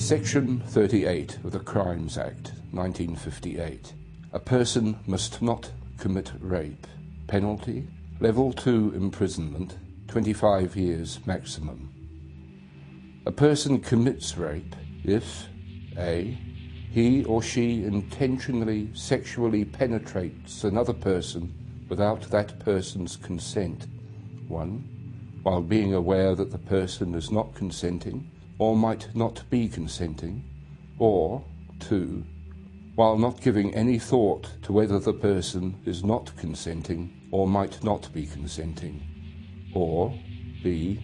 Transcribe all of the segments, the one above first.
Section 38 of the Crimes Act, 1958. A person must not commit rape. Penalty: Level 2 imprisonment, 25 years maximum. A person commits rape if A. He or she intentionally sexually penetrates another person without that person's consent. 1. While being aware that the person is not consenting or might not be consenting. Or 2. While not giving any thought to whether the person is not consenting or might not be consenting. Or B.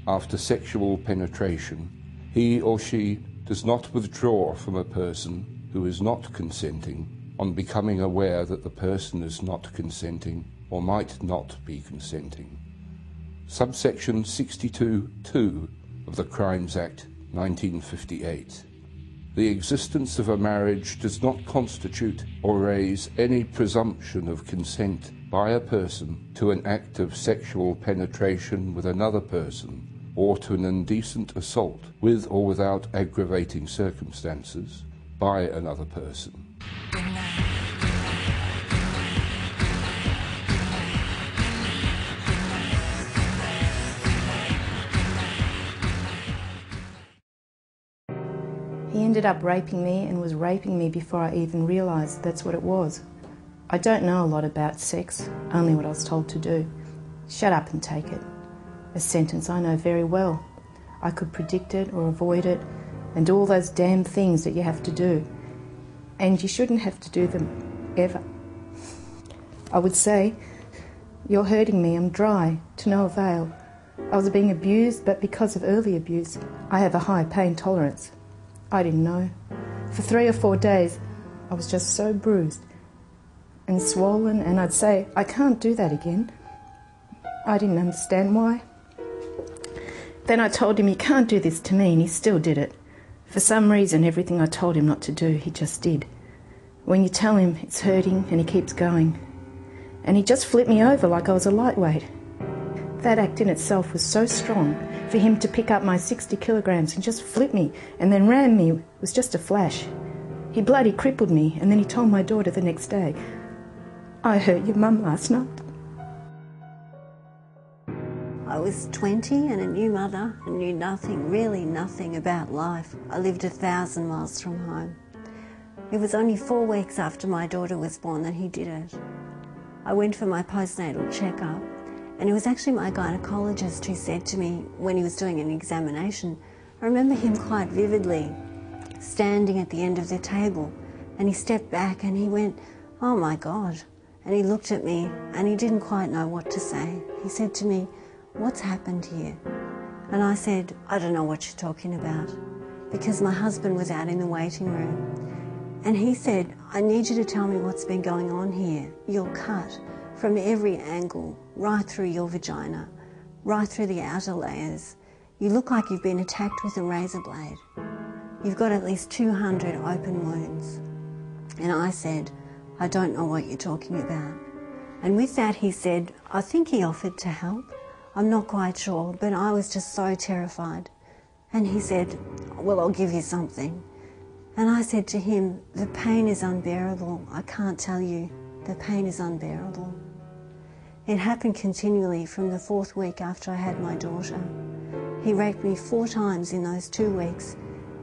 After sexual penetration, he or she does not withdraw from a person who is not consenting on becoming aware that the person is not consenting or might not be consenting. Subsection 62(2) of the Crimes Act, 1958. The existence of a marriage does not constitute or raise any presumption of consent by a person to an act of sexual penetration with another person, or to an indecent assault with or without aggravating circumstances by another person. He ended up raping me and was raping me before I even realised that's what it was. I don't know a lot about sex, only what I was told to do. Shut up and take it. A sentence I know very well. I could predict it or avoid it, and all those damn things that you have to do. And you shouldn't have to do them, ever. I would say, you're hurting me, I'm dry, to no avail. I was being abused, but because of early abuse, I have a high pain tolerance. I didn't know. For 3 or 4 days, I was just so bruised and swollen, and I'd say, I can't do that again. I didn't understand why. Then I told him, you can't do this to me, and he still did it. For some reason, everything I told him not to do, he just did. When you tell him it's hurting, and he keeps going. And he just flipped me over like I was a lightweight. That act in itself was so strong. For him to pick up my 60 kilograms and just flip me and then ram me was just a flash. He bloody crippled me, and then he told my daughter the next day, I hurt your mum last night. I was 20 and a new mother and knew nothing, really nothing about life. I lived 1,000 miles from home. It was only 4 weeks after my daughter was born that he did it. I went for my postnatal checkup, and it was actually my gynecologist who said to me when he was doing an examination, I remember him quite vividly standing at the end of the table, and he stepped back and he went, oh my God. And he looked at me and he didn't quite know what to say. He said to me, what's happened here? And I said, I don't know what you're talking about, because my husband was out in the waiting room. And he said, I need you to tell me what's been going on here. You're cut from every angle, right through your vagina, right through the outer layers. You look like you've been attacked with a razor blade. You've got at least 200 open wounds. And I said, I don't know what you're talking about. And with that he said, I think he offered to help. I'm not quite sure, but I was just so terrified. And he said, well, I'll give you something. And I said to him, the pain is unbearable. I can't tell you. The pain is unbearable. It happened continually from the 4th week after I had my daughter. He raped me 4 times in those 2 weeks,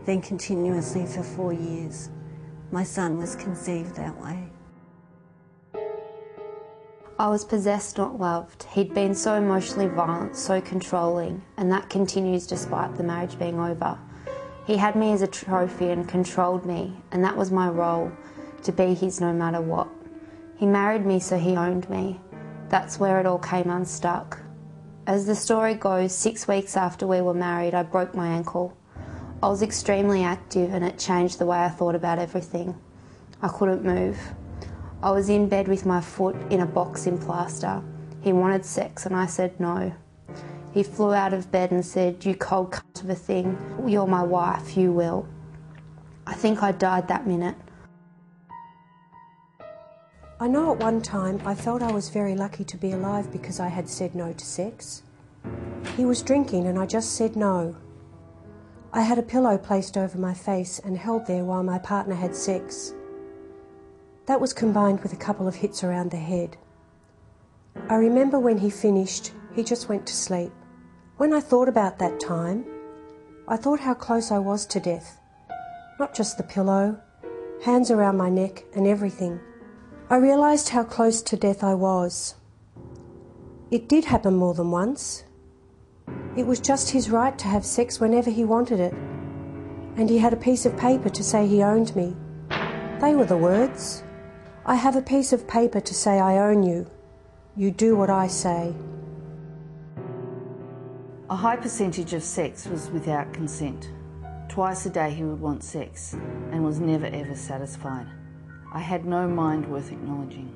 then continuously for 4 years. My son was conceived that way. I was possessed, not loved. He'd been so emotionally violent, so controlling, and that continues despite the marriage being over. He had me as a trophy and controlled me, and that was my role, to be his no matter what. He married me so he owned me. That's where it all came unstuck. As the story goes, 6 weeks after we were married, I broke my ankle. I was extremely active and it changed the way I thought about everything. I couldn't move. I was in bed with my foot in a box in plaster. He wanted sex and I said no. He flew out of bed and said, you cold cunt of a thing, you're my wife, you will. I think I died that minute. I know at one time I felt I was very lucky to be alive because I had said no to sex. He was drinking and I just said no. I had a pillow placed over my face and held there while my partner had sex. That was combined with a couple of hits around the head. I remember when he finished, he just went to sleep. When I thought about that time, I thought how close I was to death. Not just the pillow, hands around my neck and everything. I realised how close to death I was. It did happen more than once. It was just his right to have sex whenever he wanted it. And he had a piece of paper to say he owned me. They were the words. I have a piece of paper to say I own you. You do what I say. A high percentage of sex was without consent. Twice a day he would want sex and was never ever satisfied. I had no mind worth acknowledging.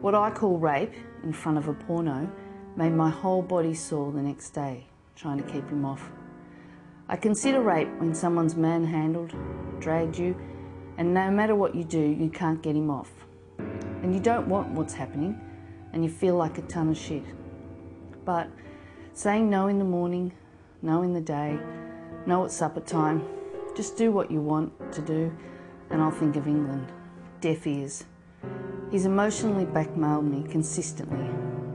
What I call rape in front of a porno made my whole body sore the next day, trying to keep him off. I consider rape when someone's manhandled, dragged you, and no matter what you do, you can't get him off. And you don't want what's happening, and you feel like a ton of shit. But saying no in the morning, no in the day, no at supper time, just do what you want to do, and I'll think of England. Deaf ears. He's emotionally blackmailed me consistently.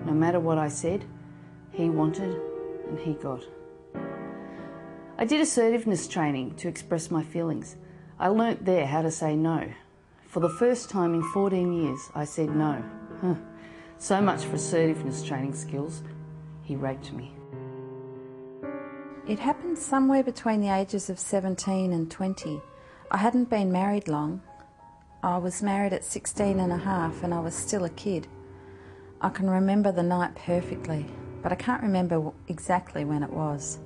No matter what I said, he wanted and he got. I did assertiveness training to express my feelings. I learnt there how to say no. For the first time in 14 years, I said no. So much for assertiveness training skills. He raped me. It happened somewhere between the ages of 17 and 20. I hadn't been married long. I was married at 16 and a half and I was still a kid. I can remember the night perfectly, but I can't remember exactly when it was.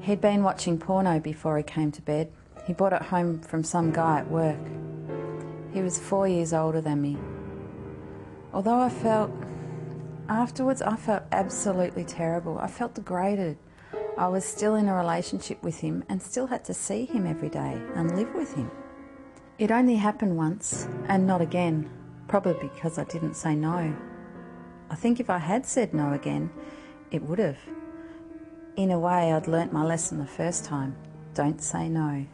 He'd been watching porno before he came to bed. He brought it home from some guy at work. He was 4 years older than me. Although afterwards I felt absolutely terrible. I felt degraded. I was still in a relationship with him and still had to see him every day and live with him. It only happened once and not again, probably because I didn't say no. I think if I had said no again, it would have. In a way, I'd learnt my lesson the first time. Don't say no.